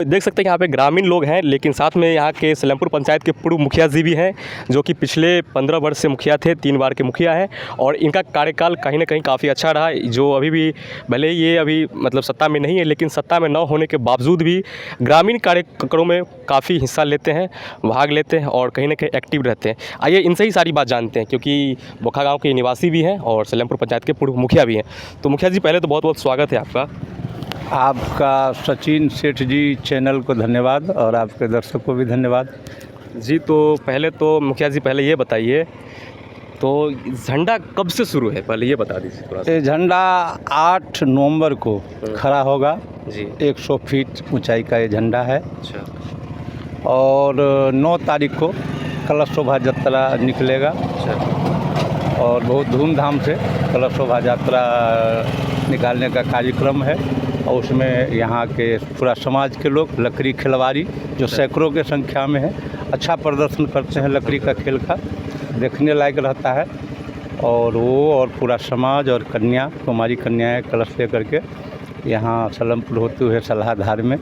देख सकते हैं कि यहाँ पे ग्रामीण लोग हैं, लेकिन साथ में यहाँ के सलेमपुर पंचायत के पूर्व मुखिया जी भी हैं, जो कि पिछले 15 वर्ष से मुखिया थे, 3 बार के मुखिया हैं और इनका कार्यकाल कहीं ना कहीं काफ़ी अच्छा रहा। जो अभी भी भले ये अभी मतलब सत्ता में नहीं है, लेकिन सत्ता में न होने के बावजूद भी ग्रामीण कार्यक्रमों में काफ़ी हिस्सा लेते हैं, भाग लेते हैं और कहीं ना कहीं एक्टिव रहते हैं। आइए इनसे ही सारी बात जानते हैं, क्योंकि बोखा गाँव के निवासी भी हैं और सलेमपुर पंचायत के पूर्व मुखिया भी हैं। तो मुखिया जी, पहले तो बहुत बहुत स्वागत है आपका। आपका सचिन सेठ जी चैनल को धन्यवाद और आपके दर्शक को भी धन्यवाद जी। तो पहले तो मुखिया जी पहले ये बताइए, तो झंडा कब से शुरू है, पहले ये बता दीजिए थोड़ा सा। ये झंडा 8 नवंबर को खड़ा होगा जी। 100 फीट ऊंचाई का ये झंडा है। अच्छा। और 9 तारीख को कलश शोभा यात्रा निकलेगा। अच्छा। और बहुत धूमधाम से कलश शोभा यात्रा निकालने का कार्यक्रम है और उसमें यहाँ के पूरा समाज के लोग लकड़ी खिलवाड़ी जो सैकड़ों के संख्या में है, अच्छा प्रदर्शन करते हैं लकड़ी का खेल का, देखने लायक रहता है। और वो और पूरा समाज और कन्या कुमारी कन्याएं कलश ले करके यहाँ सलेमपुर होते हुए सलाहधार में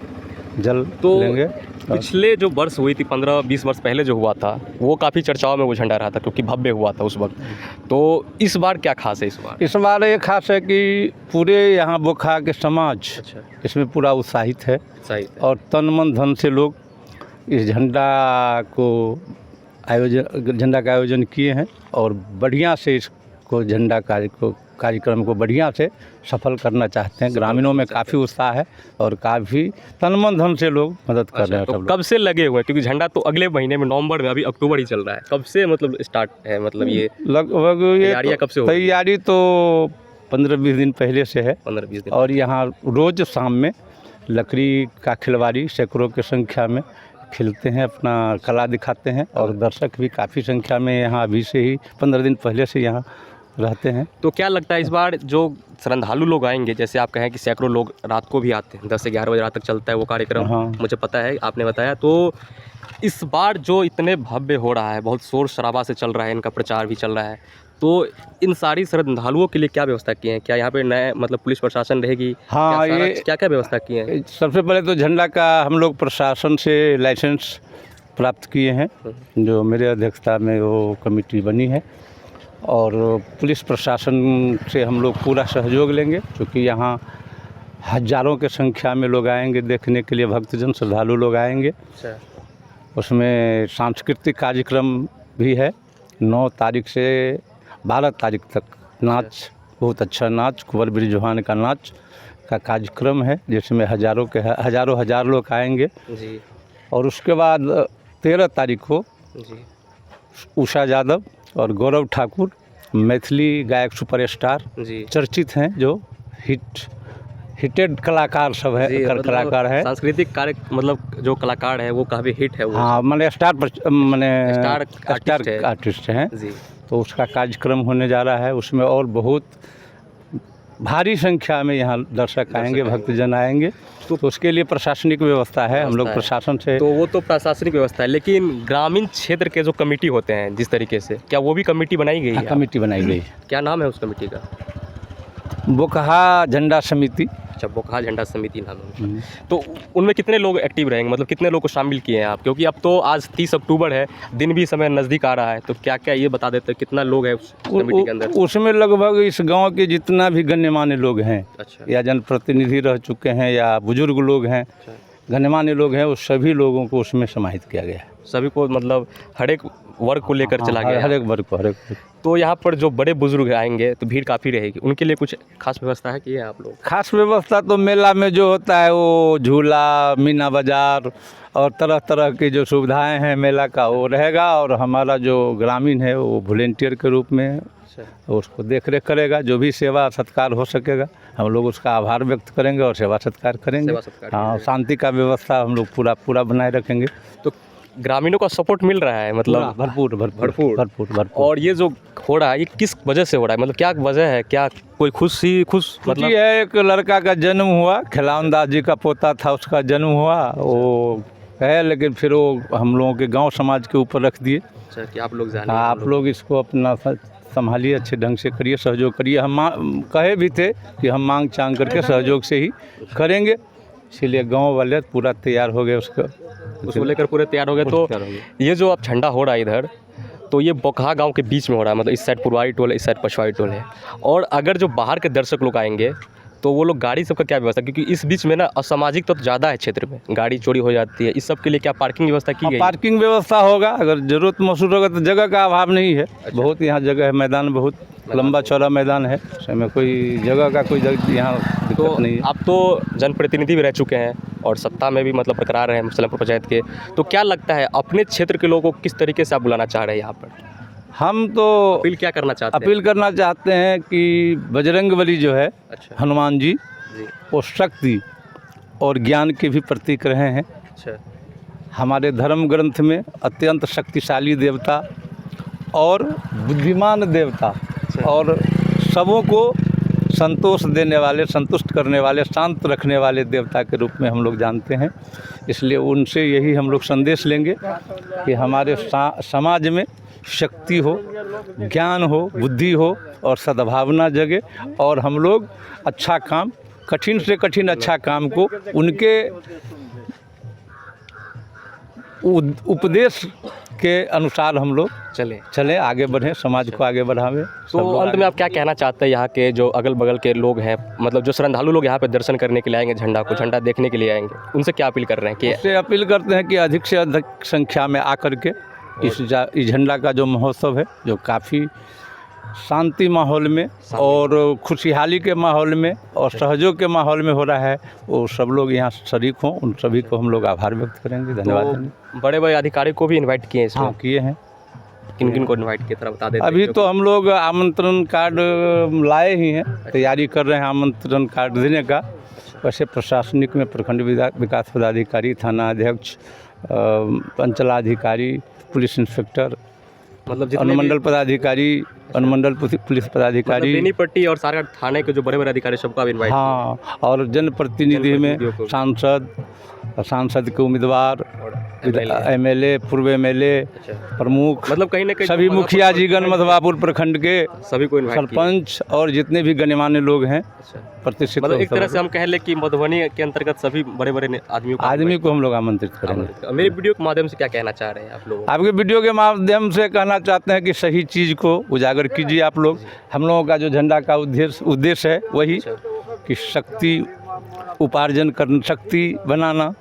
जल लेंगे। पिछले जो वर्ष हुई थी 15-20 वर्ष पहले जो हुआ था, वो काफ़ी चर्चाओं में वो झंडा रहा था, क्योंकि भव्य हुआ था उस वक्त। तो इस बार क्या खास है इस बार ये खास है कि पूरे यहाँ बोखा के समाज अच्छा इसमें पूरा उत्साहित है। सही। और तन मन धन से लोग इस झंडा का आयोजन किए हैं और बढ़िया से इसको कार्यक्रम को बढ़िया से सफल करना चाहते हैं। ग्रामीणों में काफ़ी उत्साह है और काफ़ी तन मन धन से लोग मदद कर रहे हैं। तो कब से लगे हुए हैं, क्योंकि झंडा तो अगले महीने में नवंबर में, अभी अक्टूबर ही चल रहा है, कब से मतलब स्टार्ट है, मतलब ये लगभग ये कब से हो? तैयारी तो 15-20 दिन पहले से है। 15-20 दिन। और यहाँ रोज़ शाम में लकड़ी का खिलवाड़ी सैकड़ों की संख्या में खिलते हैं, अपना कला दिखाते हैं और दर्शक भी काफ़ी संख्या में यहाँ अभी से ही 15 दिन पहले से यहाँ रहते हैं। तो क्या लगता है इस बार जो श्रद्धालु लोग आएंगे, जैसे आप कहें कि सैकड़ों लोग रात को भी आते हैं, 10 से 11 बजे रात तक चलता है वो कार्यक्रम। हाँ। मुझे पता है, आपने बताया। तो इस बार जो इतने भव्य हो रहा है, बहुत शोर शराबा से चल रहा है, इनका प्रचार भी चल रहा है, तो इन सारी श्रद्धालुओं के लिए क्या व्यवस्था की है? क्या यहाँ पे नए मतलब पुलिस प्रशासन रहेगी? हाँ, ये क्या क्या व्यवस्था की है? सबसे पहले तो झंडा का हम लोग प्रशासन से लाइसेंस प्राप्त किए हैं, जो मेरे अध्यक्षता में वो कमेटी बनी है। और पुलिस प्रशासन से हम लोग पूरा सहयोग लेंगे, क्योंकि यहाँ हजारों के संख्या में लोग आएंगे देखने के लिए, भक्तजन श्रद्धालु लोग आएंगे। अच्छा। उसमें सांस्कृतिक कार्यक्रम भी है। 9 तारीख से 12 तारीख तक नाच, बहुत अच्छा नाच, कुंवर बृजभान का नाच का कार्यक्रम है, जिसमें हजारों लोग आएंगे जी। और उसके बाद 13 तारीख को जी उषा यादव और गौरव ठाकुर, मैथिली गायक सुपरस्टार जी चर्चित हैं, जो हिटेड कलाकार सब है, कलाकार है। सांस्कृतिक कार्य मतलब जो कलाकार है वो काफ़ी हिट है वो। हाँ, मैंने स्टार आर्टिस्ट हैं जी। तो उसका कार्यक्रम होने जा रहा है। उसमें और बहुत भारी संख्या में यहाँ दर्शक आएंगे, भक्तजन आएंगे। तो उसके लिए प्रशासनिक व्यवस्था है, हम लोग प्रशासन से। तो वो तो प्रशासनिक व्यवस्था है, लेकिन ग्रामीण क्षेत्र के जो कमेटी होते हैं जिस तरीके से, क्या वो भी कमेटी बनाई गई है? कमेटी बनाई गई। क्या नाम है उस कमेटी का? बोखा झंडा समिति। अच्छा, बोखा झंडा समिति नाम है। तो उनमें कितने लोग एक्टिव रहेंगे, मतलब कितने लोग को शामिल किए हैं आप? क्योंकि अब तो आज 30 अक्टूबर है, दिन भी समय नज़दीक आ रहा है, तो क्या क्या ये बता देते हैं कितना लोग है उस कमेटी के अंदर? उसमें लगभग इस गांव के जितना भी गण्यमान्य लोग हैं, अच्छा, या जनप्रतिनिधि रह चुके हैं या बुजुर्ग लोग हैं, गण्यमान्य लोग हैं, उस सभी लोगों को उसमें समाहित किया गया है। सभी को मतलब हर एक वर्ग को लेकर चला गया? हर एक वर्ग को, हर एक। तो यहाँ पर जो बड़े बुजुर्ग आएंगे तो भीड़ काफ़ी रहेगी, उनके लिए कुछ खास व्यवस्था है कि ये आप लोग? खास व्यवस्था तो मेला में जो होता है वो झूला, मीना बाजार और तरह तरह की जो सुविधाएं हैं मेला का, वो रहेगा। और हमारा जो ग्रामीण है वो वॉलेंटियर के रूप में उसको देख रेख करेगा। जो भी सेवा सत्कार हो सकेगा हम लोग उसका आभार व्यक्त करेंगे और सेवा सत्कार करेंगे। हाँ, शांति का व्यवस्था हम लोग पूरा बनाए रखेंगे। तो ग्रामीणों का सपोर्ट मिल रहा है, मतलब भरपूर। और ये जो हो रहा है ये किस वजह से हो रहा है, मतलब क्या वजह है? क्या कोई खुश मतलब है? एक लड़का का जन्म हुआ, खिलावन दास जी का पोता था, उसका जन्म हुआ, वो है, लेकिन फिर वो हम लोगों के गांव समाज के ऊपर रख दिए। अच्छा, कि आप लोग जानिए, आप लोग इसको अपना संभालिए, अच्छे ढंग से करिए, सहयोग करिए। हम कहे भी थे कि हम मांग चांग करके सहयोग से ही करेंगे, इसीलिए गांव वाले पूरा तैयार हो गए उसको लेकर पूरे तैयार हो गए। तो तैयार हो गए। ये जो अब झंडा हो रहा है इधर, तो ये बोकहा गांव के बीच में हो रहा है, मतलब इस साइड पुरवाई टोल है, इस साइड पछवाई टोल है। और अगर जो बाहर के दर्शक लोग आएंगे तो वो लोग गाड़ी सबका क्या व्यवस्था, क्योंकि इस बीच में ना असामाजिक तो ज़्यादा है क्षेत्र में, गाड़ी चोरी हो जाती है, इस सब के लिए क्या पार्किंग व्यवस्था की गई? पार्किंग व्यवस्था होगा, अगर ज़रूरत महसूस होगा तो जगह का अभाव नहीं है। बहुत यहाँ जगह है, मैदान बहुत लंबा चौड़ा मैदान है, उसमें कोई जगह का कोई यहाँ तो दिक्कत नहीं है। आप तो जनप्रतिनिधि भी रह चुके हैं और सत्ता में भी मतलब बरकरार हैं सलेमपुर पंचायत के, तो क्या लगता है अपने क्षेत्र के लोगों को किस तरीके से आप बुलाना चाह रहे हैं यहाँ पर? हम तो अपील क्या करना चाहते हैं? अपील करना चाहते हैं कि बजरंगबली जो है, अच्छा हनुमान जी, जी, वो शक्ति और ज्ञान के भी प्रतीक रहे हैं। अच्छा हमारे धर्म ग्रंथ में अत्यंत शक्तिशाली देवता और बुद्धिमान देवता और सबों को संतोष देने वाले, संतुष्ट करने वाले, शांत रखने वाले देवता के रूप में हम लोग जानते हैं। इसलिए उनसे यही हम लोग संदेश लेंगे कि हमारे समाज में शक्ति हो, ज्ञान हो, बुद्धि हो और सद्भावना जगे, और हम लोग अच्छा काम, कठिन से कठिन अच्छा काम को उनके उपदेश के अनुसार हम लोग चले आगे बढ़ें, समाज को आगे बढ़ावें। तो अंत में आप क्या कहना चाहते हैं यहाँ के जो अगल बगल के लोग हैं, मतलब जो श्रद्धालु लोग यहाँ पे दर्शन करने के लिए आएंगे, झंडा देखने के लिए आएंगे, उनसे क्या अपील कर रहे हैं? कि उससे अपील करते हैं कि अधिक से अधिक संख्या में आकर के इस झंडा का जो महोत्सव है, जो काफ़ी शांति माहौल में और खुशहाली के माहौल में और सहयोग के माहौल में हो रहा है, वो सब लोग यहाँ शरीक हों, उन सभी को हम लोग आभार व्यक्त करेंगे, धन्यवाद देंगे। तो बड़े बड़े अधिकारी को भी इनवाइट किए हैं इसमें? हाँ, किए हैं। किन किन को इनवाइट किया तरह बता देते? अभी तो हम लोग आमंत्रण कार्ड लाए ही हैं, तैयारी कर रहे हैं आमंत्रण कार्ड देने का। वैसे प्रशासनिक में प्रखंड विकास पदाधिकारी, थाना अध्यक्ष, अंचलाधिकारी, पुलिस इंस्पेक्टर, मतलब अनुमंडल पदाधिकारी, अनुमंडल पुलिस पदाधिकारी, बेनीपट्टी और सारा थाने के जो बड़े बड़े अधिकारी सबका भी इनवाइट? हाँ, और जनप्रतिनिधि में सांसद के उम्मीदवार, एमएलए, पूर्व एमएलए, प्रमुख, मतलब कहीं ना कहीं सभी मुखिया जीगण मधवापुर प्रखंड के सभी को इनवाइट, सरपंच और जितने भी गणमान्य लोग हैं प्रतिष्ठित। मतलब एक तरह से हम कह लें कि मधुबनी के अंतर्गत सभी बड़े बड़े आदमी को हम लोग आमंत्रित करेंगे। मेरे वीडियो के माध्यम से क्या कहना चाह रहे हैं आप लोग? आपके वीडियो के माध्यम से कहना चाहते हैं कि सही चीज़ को उजागर कीजिए आप लोग। हम लोगों का जो झंडा का उद्देश्य है वही कि शक्ति उपार्जन करना, शक्ति बनाना,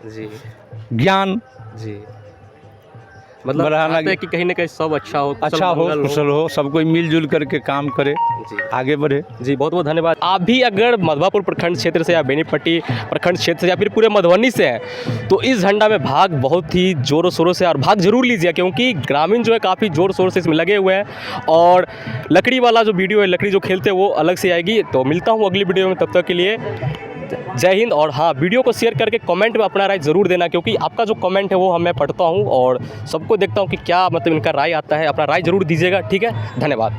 ज्ञान जी, मतलब बढ़ाना कि कहीं ना कहीं सब अच्छा हो, कुशल हो, सब कोई मिलजुल करके काम करे, आगे बढ़े। जी, बहुत बहुत धन्यवाद। आप भी अगर मधवापुर प्रखंड क्षेत्र से या बेनीपट्टी प्रखंड क्षेत्र से या फिर पूरे मधुबनी से हैं तो इस झंडा में भाग बहुत ही ज़ोरों शोरों से और भाग जरूर लीजिए, क्योंकि ग्रामीण जो है काफ़ी ज़ोर शोर से इसमें लगे हुए हैं। और लकड़ी वाला जो वीडियो है, लकड़ी जो खेलते हैं वो अलग से आएगी। तो मिलता हूँ अगली वीडियो में, तब तक के लिए जय हिंद। और हाँ, वीडियो को शेयर करके कमेंट में अपना राय ज़रूर देना, क्योंकि आपका जो कमेंट है वो मैं पढ़ता हूँ और सबको देखता हूँ कि क्या मतलब इनका राय आता है। अपना राय ज़रूर दीजिएगा, ठीक है? धन्यवाद।